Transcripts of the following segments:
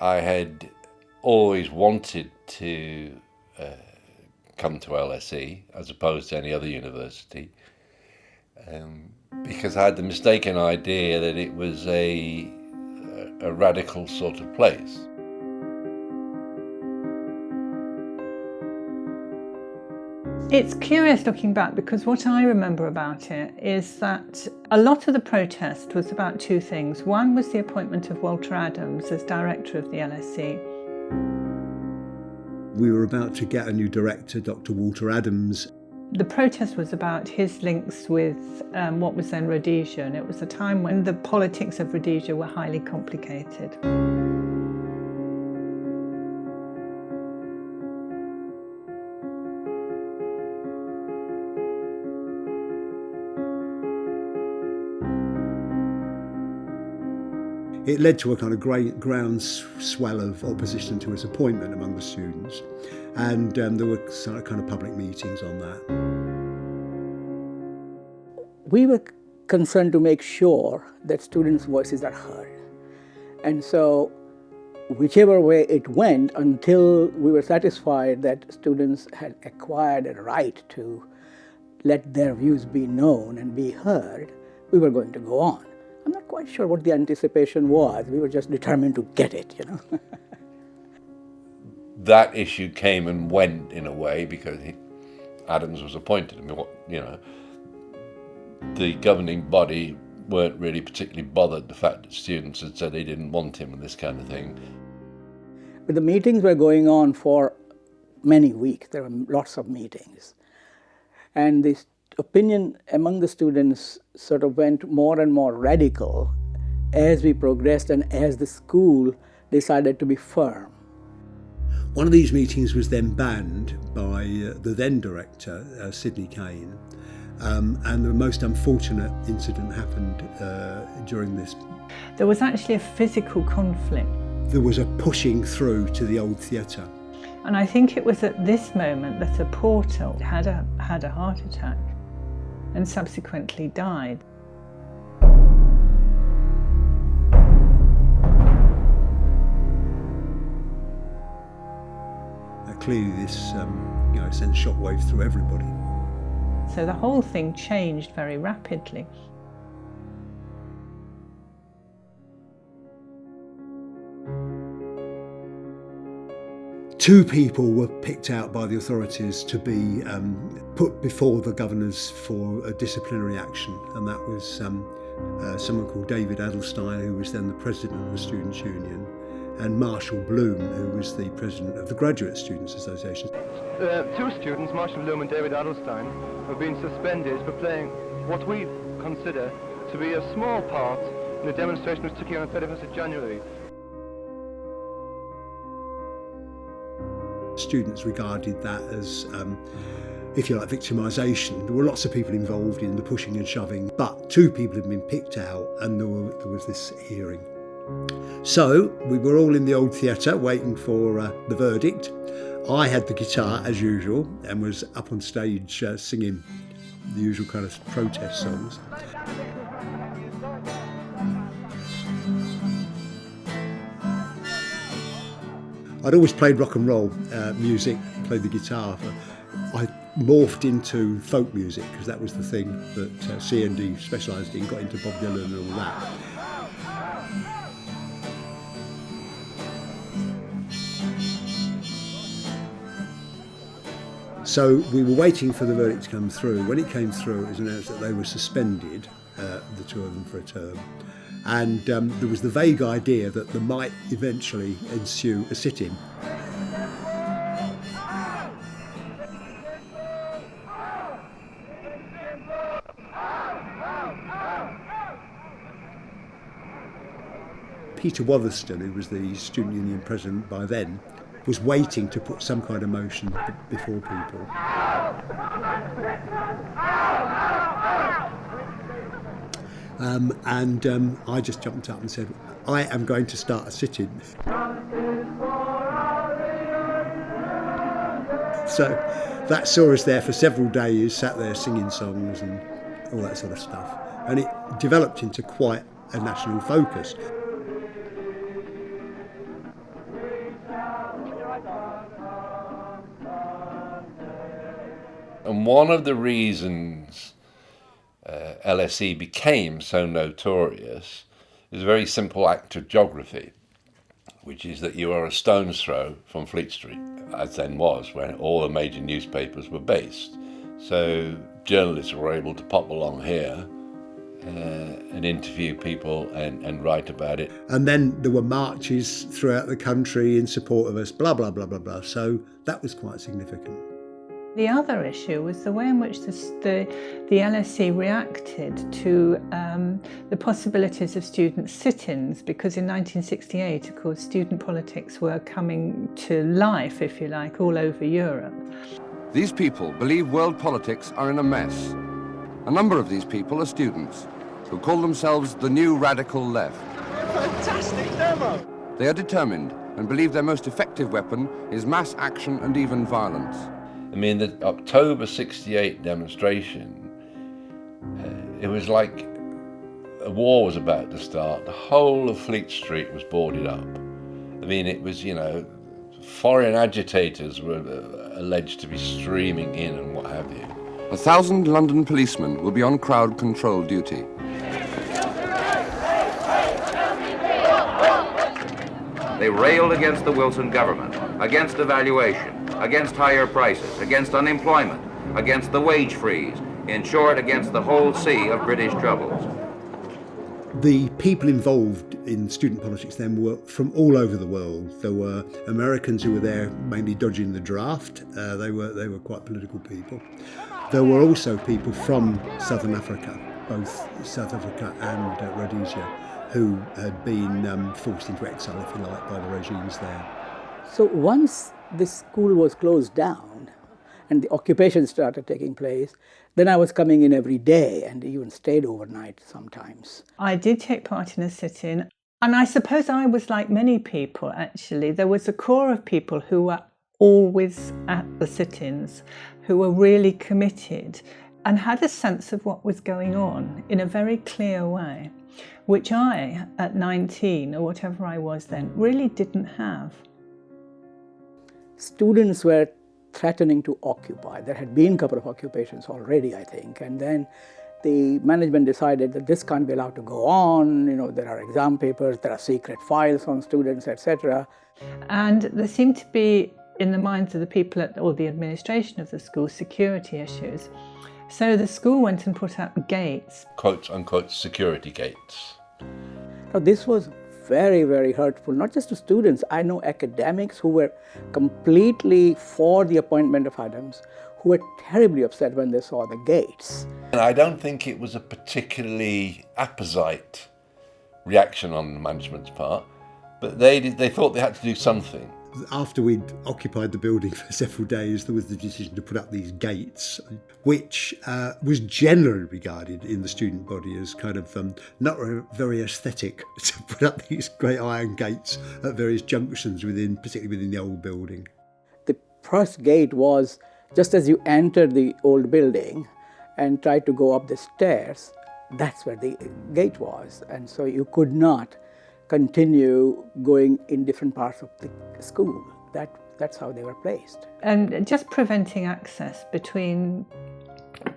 I had always wanted to come to LSE as opposed to any other university, because I had the mistaken idea that it was a radical sort of place. It's curious looking back, because what I remember about it is that a lot of the protest was about two things. One was the appointment of Walter Adams as director of the LSE. We were about to get a new director, Dr. Walter Adams. The protest was about his links with what was then Rhodesia, and it was a time when the politics of Rhodesia were highly complicated. It led to a kind of groundswell of opposition to his appointment among the students, and there were kind of public meetings on that. We were concerned to make sure that students' voices are heard. And so whichever way it went, until we were satisfied that students had acquired a right to let their views be known and be heard, we were going to go on. I'm not quite sure what the anticipation was. We were just determined to get it, you know. That issue came and went in a way because Adams was appointed. I mean, the governing body weren't really particularly bothered the fact that students had said they didn't want him and this kind of thing. But the meetings were going on for many weeks. There were lots of meetings. And this opinion among the students sort of went more and more radical as we progressed and as the school decided to be firm. One of these meetings was then banned by the then director, Sidney Kane, and the most unfortunate incident happened during this. There was actually a physical conflict. There was a pushing through to the old theatre. And I think it was at this moment that a porter had a heart attack and subsequently died. Clearly this sent shockwaves through everybody. So the whole thing changed very rapidly. Two people were picked out by the authorities to be put before the governors for a disciplinary action, and that was someone called David Adelstein, who was then the president of the Students' Union, and Marshall Bloom, who was the president of the Graduate Students' Association. Two students, Marshall Bloom and David Adelstein, have been suspended for playing what we consider to be a small part in a demonstration which took place on the 31st of January. Students regarded that as, if you like, victimisation. There were lots of people involved in the pushing and shoving, but two people had been picked out and there was this hearing. So we were all in the old theatre waiting for the verdict. I had the guitar as usual and was up on stage singing the usual kind of protest songs. I'd always played rock and roll music, played the guitar. I morphed into folk music because that was the thing that CND specialised in, got into Bob Dylan and all that. So we were waiting for the verdict to come through. When it came through, it was announced that they were suspended, the two of them, for a term. And there was the vague idea that there might eventually ensue a sit-in. Peter Wotherston, who was the Student Union president by then, was waiting to put some kind of motion before people. And I just jumped up and said, I am going to start a sit-in. So that saw us there for several days, sat there singing songs and all that sort of stuff. And it developed into quite a national focus. And one of the reasons LSE became so notorious is a very simple act of geography, which is that you are a stone's throw from Fleet Street, as then was, when all the major newspapers were based. So journalists were able to pop along here and interview people and write about it. And then there were marches throughout the country in support of us, blah, blah, blah, blah, blah. So that was quite significant. The other issue was the way in which the LSE reacted to the possibilities of student sit-ins, because in 1968, of course, student politics were coming to life, if you like, all over Europe. These people believe world politics are in a mess. A number of these people are students who call themselves the new radical left. Fantastic demo! They are determined and believe their most effective weapon is mass action and even violence. I mean, the October 68 demonstration, it was like a war was about to start. The whole of Fleet Street was boarded up. I mean, it was, foreign agitators were alleged to be streaming in and what have you. 1,000 London policemen will be on crowd control duty. They railed against the Wilson government, against devaluation, against higher prices, against unemployment, against the wage freeze, in short, against the whole sea of British troubles. The people involved in student politics then were from all over the world. There were Americans who were there mainly dodging the draft. They were quite political people. There were also people from Southern Africa, both South Africa and Rhodesia, who had been forced into exile, if you like, by the regimes there. So once this school was closed down and the occupation started taking place, then I was coming in every day and even stayed overnight sometimes. I did take part in a sit-in, and I suppose I was like many people, actually. There was a core of people who were always at the sit-ins, who were really committed and had a sense of what was going on in a very clear way, which I, at 19 or whatever I was then, really didn't have. Students were threatening to occupy. There had been a couple of occupations already, I think, and then the management decided that this can't be allowed to go on. There are exam papers, there are secret files on students, etc. And there seemed to be, in the minds of the people or the administration of the school, security issues. So the school went and put up gates. Quote unquote security gates. Now this was very, very hurtful, not just to students. I know academics who were completely for the appointment of Adams, who were terribly upset when they saw the gates. And I don't think it was a particularly apposite reaction on the management's part, but they thought they had to do something. After we'd occupied the building for several days, there was the decision to put up these gates, which was generally regarded in the student body as kind of not very aesthetic, to put up these great iron gates at various junctions particularly within the old building. The first gate was just as you entered the old building and tried to go up the stairs, that's where the gate was. And so you could not continue going in different parts of the school. That's how they were placed. And just preventing access between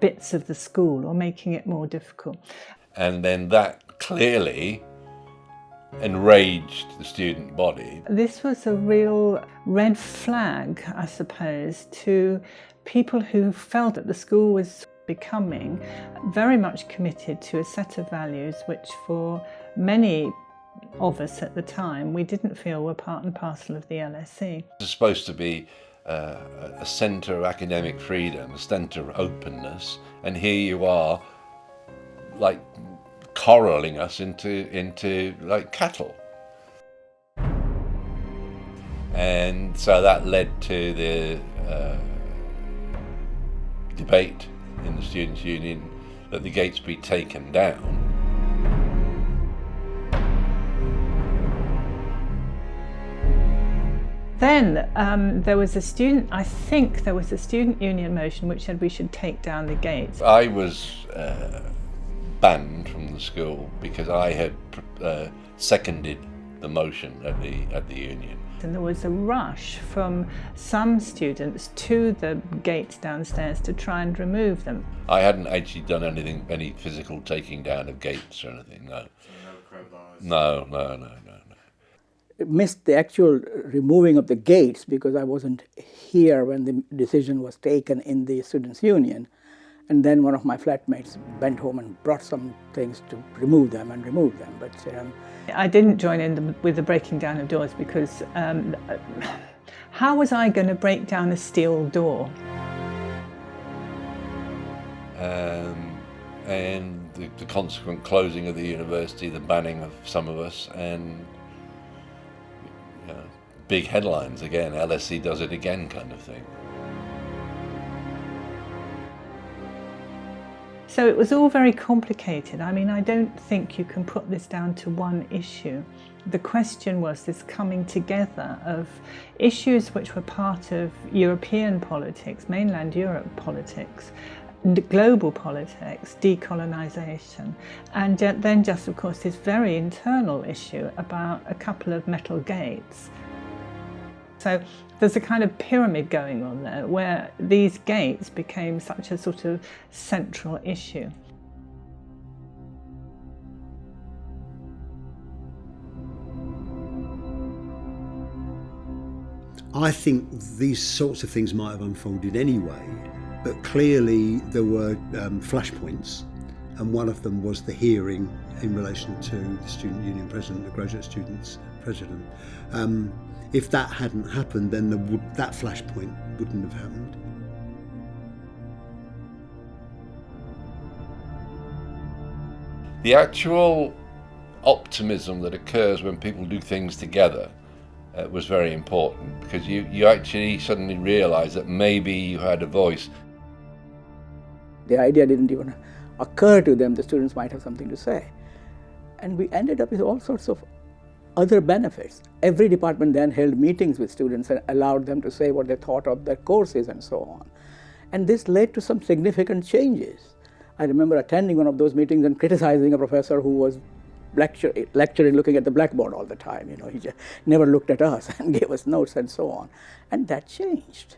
bits of the school or making it more difficult. And then that clearly enraged the student body. This was a real red flag, I suppose, to people who felt that the school was becoming very much committed to a set of values which for many of us at the time we didn't feel were part and parcel of the LSE. It's supposed to be a centre of academic freedom, a centre of openness, and here you are like corralling us into like cattle. And so that led to the debate in the Students' Union that the gates be taken down. Then there was a student union motion which said we should take down the gates. I was banned from the school because I had seconded the motion at the union. And there was a rush from some students to the gates downstairs to try and remove them. I hadn't actually done any physical taking down of gates or anything, no. No. It missed the actual removing of the gates because I wasn't here when the decision was taken in the Students' Union. And then one of my flatmates went home and brought some things to remove them. But I didn't join in with the breaking down of doors because how was I going to break down a steel door? And the consequent closing of the university, the banning of some of us, and big headlines again, LSE does it again kind of thing. So it was all very complicated. I mean, I don't think you can put this down to one issue. The question was this coming together of issues which were part of European politics, mainland Europe politics, global politics, decolonisation, and then just, of course, this very internal issue about a couple of metal gates. So there's a kind of pyramid going on there where these gates became such a sort of central issue. I think these sorts of things might have unfolded anyway, but clearly there were flashpoints, and one of them was the hearing in relation to the student union president, the graduate students president. If that hadn't happened, then that flashpoint wouldn't have happened. The actual optimism that occurs when people do things together was very important, because you actually suddenly realise that maybe you had a voice. The idea didn't even occur to them, the students might have something to say. And we ended up with all sorts of other benefits. Every department then held meetings with students and allowed them to say what they thought of their courses and so on. And this led to some significant changes. I remember attending one of those meetings and criticizing a professor who was lecturing looking at the blackboard all the time. He just never looked at us and gave us notes and so on. And that changed.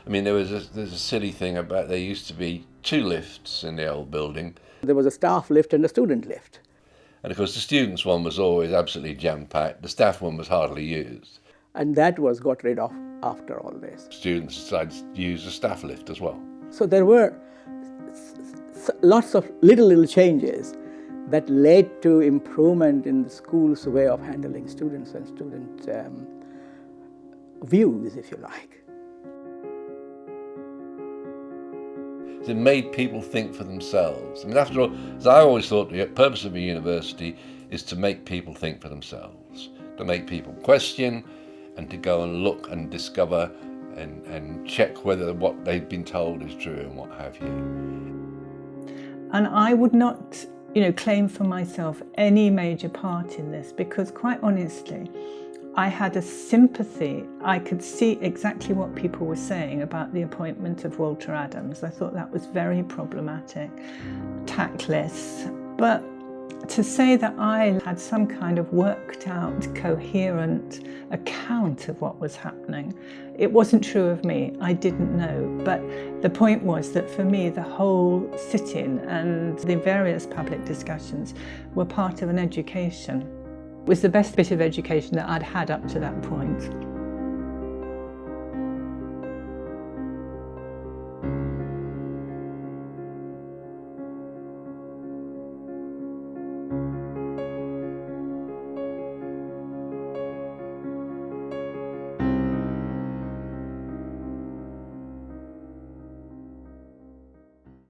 I mean, there's a silly thing about there used to be 2 lifts in the old building. There was a staff lift and a student lift. And of course the students' one was always absolutely jam-packed, the staff one was hardly used. And that got rid of after all this. Students decided to use the staff lift as well. So there were lots of little changes that led to improvement in the school's way of handling students and student views, if you like. It made people think for themselves. I mean, after all, as I always thought, the purpose of a university is to make people think for themselves, to make people question and to go and look and discover and check whether what they've been told is true and what have you. And I would not, claim for myself any major part in this, because quite honestly, I had a sympathy. I could see exactly what people were saying about the appointment of Walter Adams. I thought that was very problematic, tactless. But to say that I had some kind of worked out, coherent account of what was happening, it wasn't true of me. I didn't know. But the point was that for me, the whole sit-in and the various public discussions were part of an education. It was the best bit of education that I'd had up to that point.